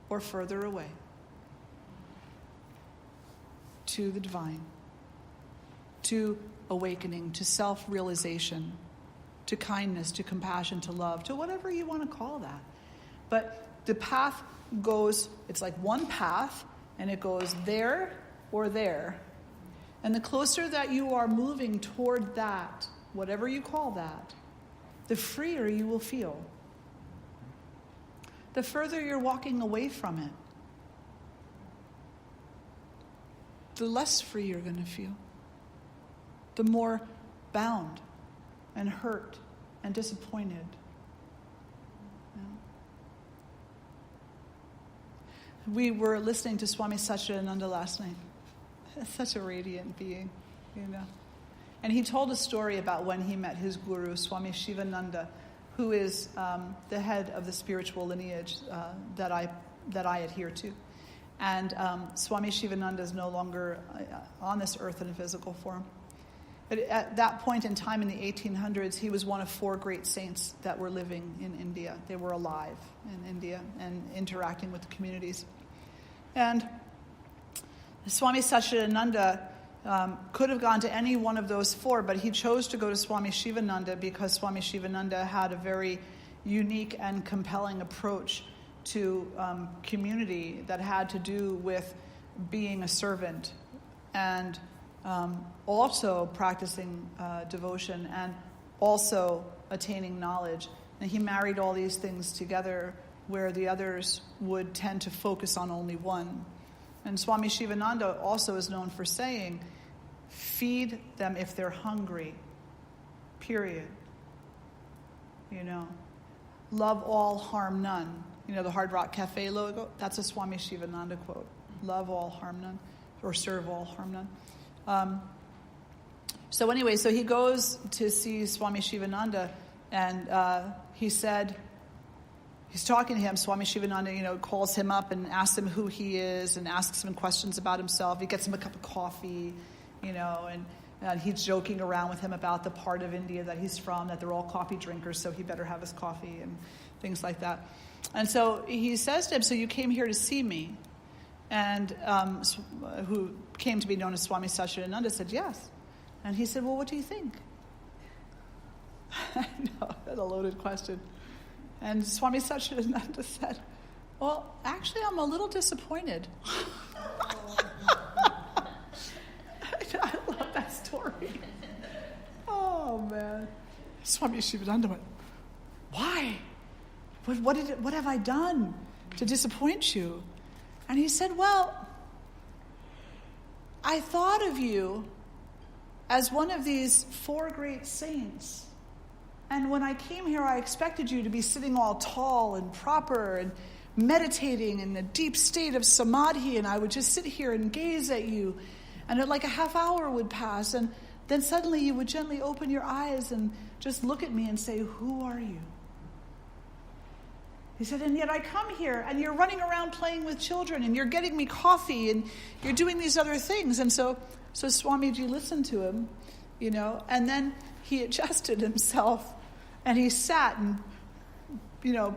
or further away, to the divine, to awakening, to self-realization, to kindness, to compassion, to love, to whatever you want to call that. But the path goes, it's like one path, and it goes there or there. And the closer that you are moving toward that, whatever you call that, the freer you will feel. The further you're walking away from it, the less free you're going to feel. The more bound and hurt and disappointed. We were listening to Swami Satchidananda last night. Such a radiant being, And he told a story about when he met his guru, Swami Shivananda, who is the head of the spiritual lineage that I adhere to. And Swami Shivananda is no longer on this earth in a physical form. But at that point in time in the 1800s, he was one of 4 great saints that were living in India. They were alive in India and interacting with the communities. And Swami Satchidananda could have gone to any one of those 4, but he chose to go to Swami Shivananda because Swami Shivananda had a very unique and compelling approach to community that had to do with being a servant and also practicing devotion and also attaining knowledge. And he married all these things together where the others would tend to focus on only one. And Swami Shivananda also is known for saying, feed them if they're hungry, period. Love all, harm none. The Hard Rock Cafe logo, that's a Swami Shivananda quote. Love all, harm none, or serve all, harm none. So he goes to see Swami Shivananda, and he said, he's talking to him. Swami Shivananda, calls him up and asks him who he is and asks him questions about himself. He gets him a cup of coffee, and And he's joking around with him about the part of India that he's from, that they're all coffee drinkers, so he better have his coffee and things like that. And so he says to him, so you came here to see me? And who came to be known as Swami Satchidananda said, yes. And he said, well, what do you think? I know, that's a loaded question. And Swami Satchidananda said, well, actually, I'm a little disappointed. I love that story. Oh, man. Swami Shivananda went, why? What have I done to disappoint you? And he said, well, I thought of you as one of these 4 great saints. And when I came here, I expected you to be sitting all tall and proper and meditating in a deep state of samadhi, and I would just sit here and gaze at you, and like a half hour would pass, and then suddenly you would gently open your eyes and just look at me and say, who are you? He said, and yet I come here, and you're running around playing with children, and you're getting me coffee, and you're doing these other things. And so Swamiji listened to him, and then he adjusted himself, and he sat and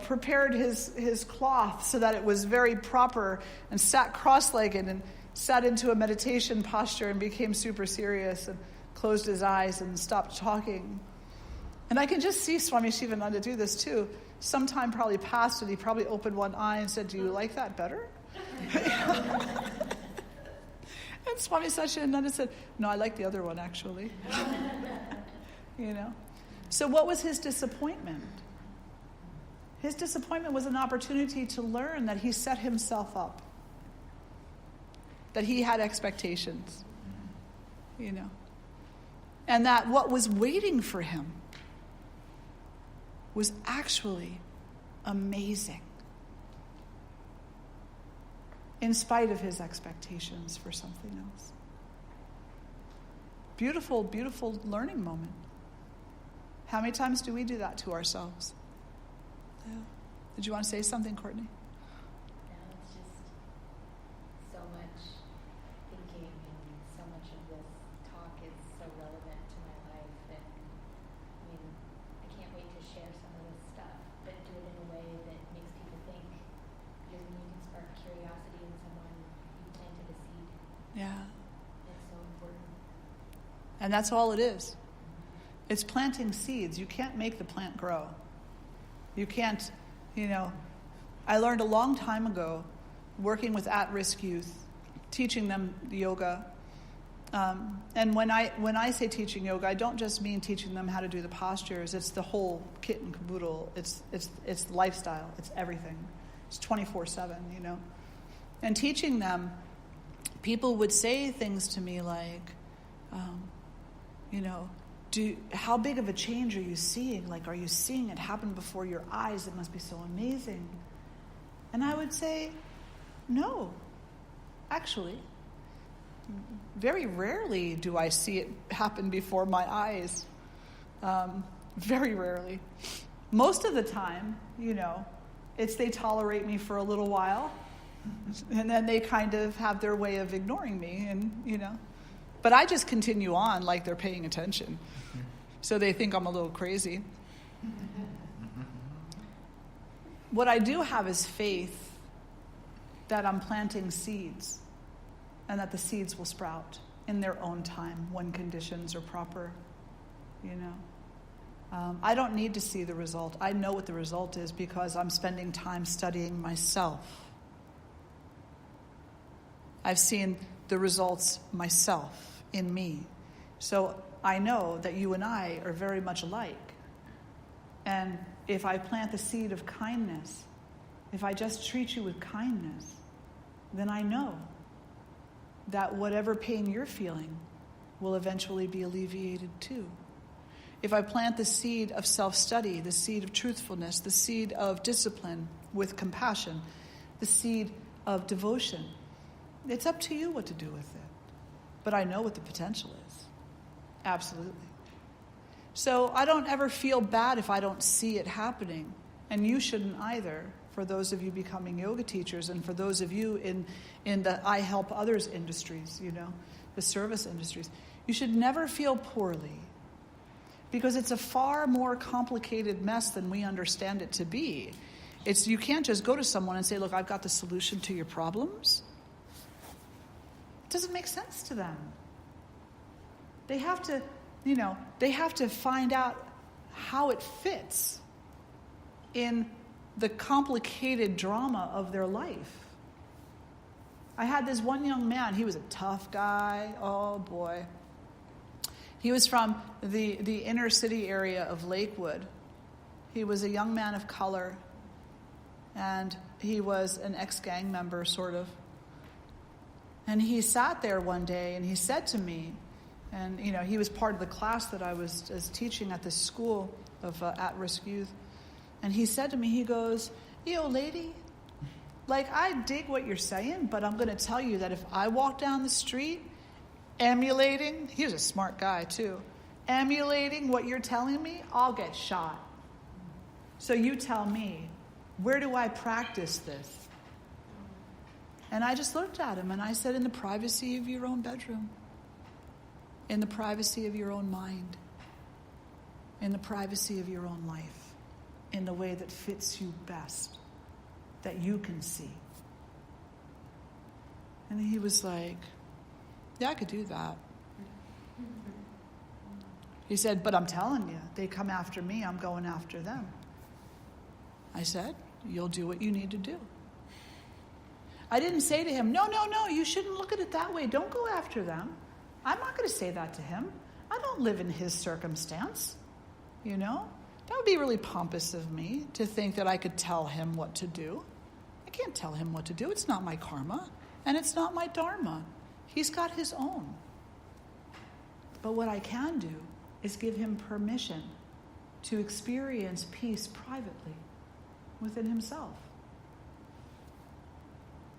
prepared his cloth so that it was very proper, and sat cross-legged and sat into a meditation posture and became super serious and closed his eyes and stopped talking. And I can just see Swami Shivananda do this too. Some time probably passed and he probably opened one eye and said, do you like that better? And Swami Satchidananda said, no, I like the other one actually. So what was his disappointment? His disappointment was an opportunity to learn that he set himself up, that he had expectations, and that what was waiting for him was actually amazing, in spite of his expectations for something else. Beautiful, beautiful learning moment. How many times do we do that to ourselves? Yeah. Did you want to say something, Courtney? No, it's just so much thinking, and so much of this talk is so relevant to my life. And I can't wait to share some of this stuff, but do it in a way that makes people think. Because when you can spark curiosity in someone, you planted a seed. Yeah. It's so important. And that's all it is. It's planting seeds. You can't make the plant grow. You can't, I learned a long time ago, working with at-risk youth, teaching them yoga. And when I say teaching yoga, I don't just mean teaching them how to do the postures. It's the whole kit and caboodle. It's lifestyle. It's everything. It's 24/7, And teaching them, people would say things to me like, how big of a change are you seeing? Like, are you seeing it happen before your eyes? It must be so amazing. And I would say, no, actually. Very rarely do I see it happen before my eyes. Very rarely. Most of the time, it's they tolerate me for a little while, and then they kind of have their way of ignoring me, and, But I just continue on like they're paying attention. So they think I'm a little crazy. What I do have is faith that I'm planting seeds and that the seeds will sprout in their own time when conditions are proper, I don't need to see the result. I know what the result is because I'm spending time studying myself. I've seen the results myself in me. So I know that you and I are very much alike. And if I plant the seed of kindness, if I just treat you with kindness, then I know that whatever pain you're feeling will eventually be alleviated too. If I plant the seed of self-study, the seed of truthfulness, the seed of discipline with compassion, the seed of devotion, it's up to you what to do with it. But I know what the potential is. Absolutely. So I don't ever feel bad if I don't see it happening. And you shouldn't either, for those of you becoming yoga teachers and for those of you in the I help others industries, the service industries. You should never feel poorly, because it's a far more complicated mess than we understand it to be. You can't just go to someone and say, look, I've got the solution to your problems. It doesn't make sense to them. They have to find out how it fits in the complicated drama of their life. I had this one young man. He was a tough guy. Oh, boy. He was from the inner city area of Lakewood. He was a young man of color, and he was an ex-gang member, sort of. And he sat there one day, and he said to me, and, he was part of the class that I was teaching at this school of at-risk youth. And he said to me, he goes, yo, lady, I dig what you're saying, but I'm going to tell you that if I walk down the street emulating, he was a smart guy too, emulating what you're telling me, I'll get shot. So you tell me, where do I practice this? And I just looked at him and I said, in the privacy of your own bedroom, in the privacy of your own mind, in the privacy of your own life, in the way that fits you best, that you can see. And he was like, yeah, I could do that. He said, but I'm telling you, they come after me, I'm going after them. I said, you'll do what you need to do. I didn't say to him, no, you shouldn't look at it that way. Don't go after them. I'm not going to say that to him. I don't live in his circumstance. That would be really pompous of me to think that I could tell him what to do. I can't tell him what to do. It's not my karma, and it's not my dharma. He's got his own. But what I can do is give him permission to experience peace privately within himself.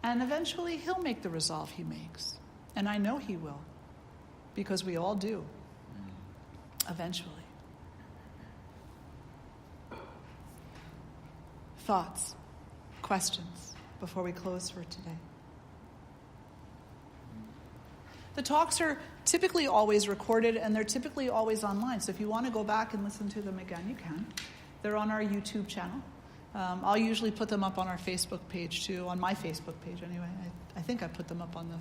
And eventually he'll make the resolve he makes. And I know he will, because we all do, eventually. Thoughts, questions before we close for today? The talks are typically always recorded, and they're typically always online. So if you want to go back and listen to them again, you can. They're on our YouTube channel. I'll usually put them up on our Facebook page too, on my Facebook page anyway. I think I put them up on the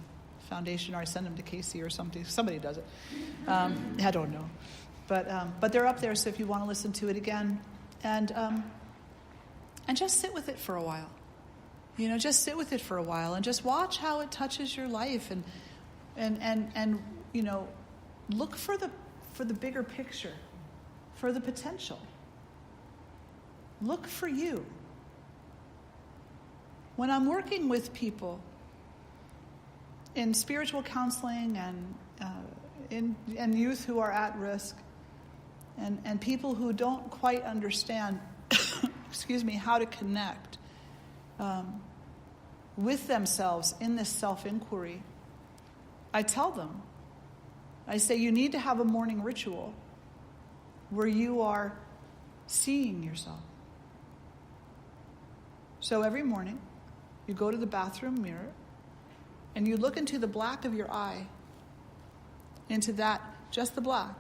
foundation, or I send them to Casey or something. Somebody does it. I don't know. But they're up there, so if you want to listen to it again, and just sit with it for a while. Just sit with it for a while and just watch how it touches your life, and look for the bigger picture, for the potential. Look for you. When I'm working with people in spiritual counseling and youth who are at risk, and people who don't quite understand, how to connect with themselves in this self-inquiry, I tell them, I say, you need to have a morning ritual where you are seeing yourself. So every morning, you go to the bathroom mirror and you look into the black of your eye, into that, just the black.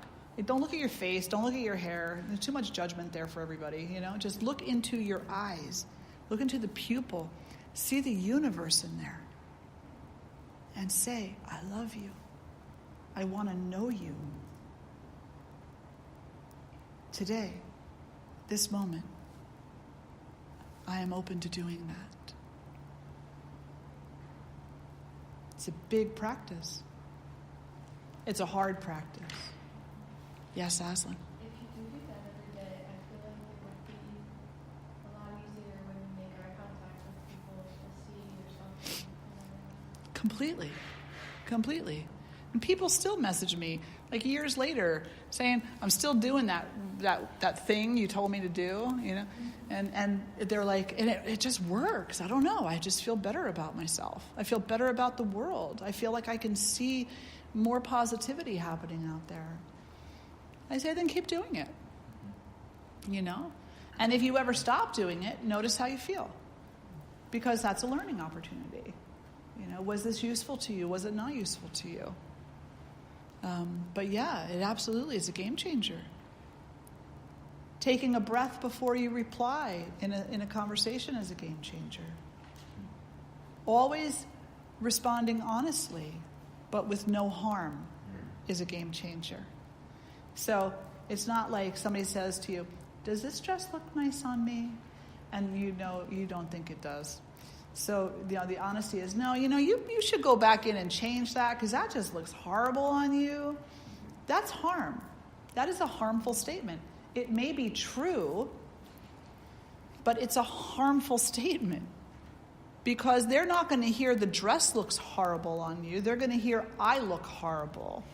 Don't look at your face, don't look at your hair. There's too much judgment there for everybody, Just look into your eyes. Look into the pupil. See the universe in there. And say, I love you. I want to know you. Today, this moment, I am open to doing that. It's a big practice. It's a hard practice. Yes, Aslan? If you can do that every day, I feel like it would be a lot easier when you make eye contact with people to see yourself. Completely. And people still message me, years later, saying, I'm still doing that thing you told me to do, And they're like, and it just works. I don't know. I just feel better about myself. I feel better about the world. I feel like I can see more positivity happening out there. I say, then keep doing it. And if you ever stop doing it, notice how you feel. Because that's a learning opportunity. Was this useful to you? Was it not useful to you? But yeah, it absolutely is a game changer. Taking a breath before you reply in a conversation is a game changer. Always responding honestly, but with no harm, is a game changer. So it's not like somebody says to you, does this dress look nice on me? And you know you don't think it does. So the honesty is, no, you should go back in and change that because that just looks horrible on you. That's harm. That is a harmful statement. It may be true, but it's a harmful statement because they're not going to hear the dress looks horrible on you. They're going to hear I look horrible.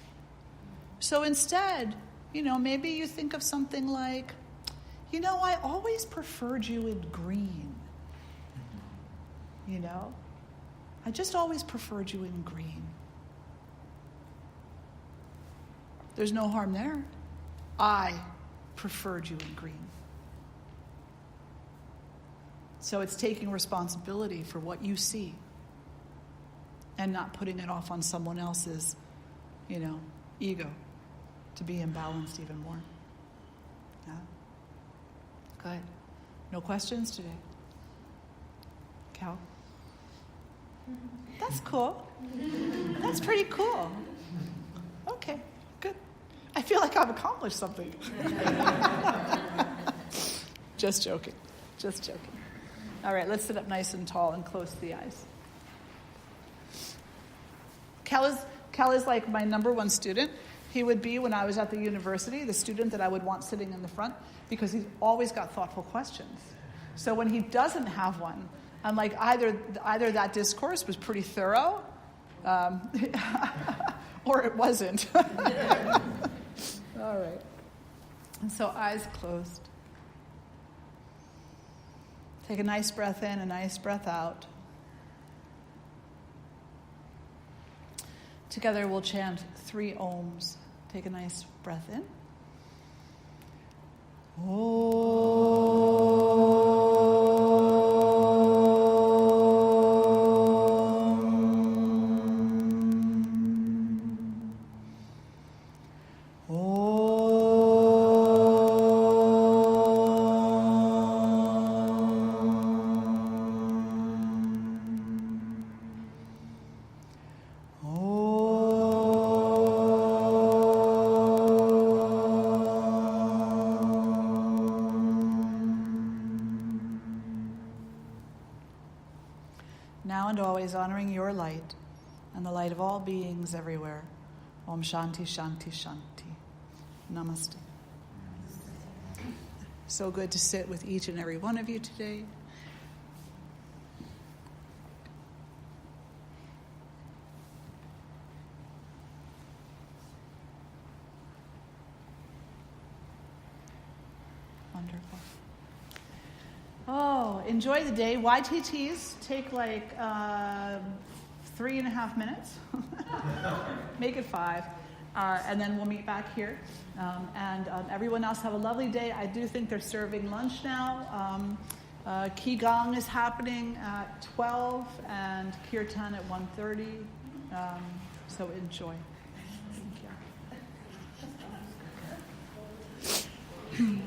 So instead, maybe you think of something like, I always preferred you in green. I just always preferred you in green. There's no harm there. I preferred you in green. So it's taking responsibility for what you see and not putting it off on someone else's, ego to be imbalanced even more. Yeah. Good. No questions today? Cal? That's cool. That's pretty cool. Okay, good. I feel like I've accomplished something. Just joking. All right, let's sit up nice and tall and close the eyes. Cal is like my number one student. He would be, when I was at the university, the student that I would want sitting in the front because he's always got thoughtful questions. So when he doesn't have one, I'm like, either that discourse was pretty thorough, or it wasn't. All right. And so eyes closed. Take a nice breath in, a nice breath out. Together we'll chant 3 ohms. Take a nice breath in. Now and always honoring your light and the light of all beings everywhere. Om Shanti, Shanti, Shanti. Namaste. So good to sit with each and every one of you today. Wonderful. Oh, enjoy the day. YTTs take like 3.5 minutes. Make it 5. And then we'll meet back here. And everyone else have a lovely day. I do think they're serving lunch now. Qigong is happening at 12 and Kirtan at 1:30. So enjoy. Thank you.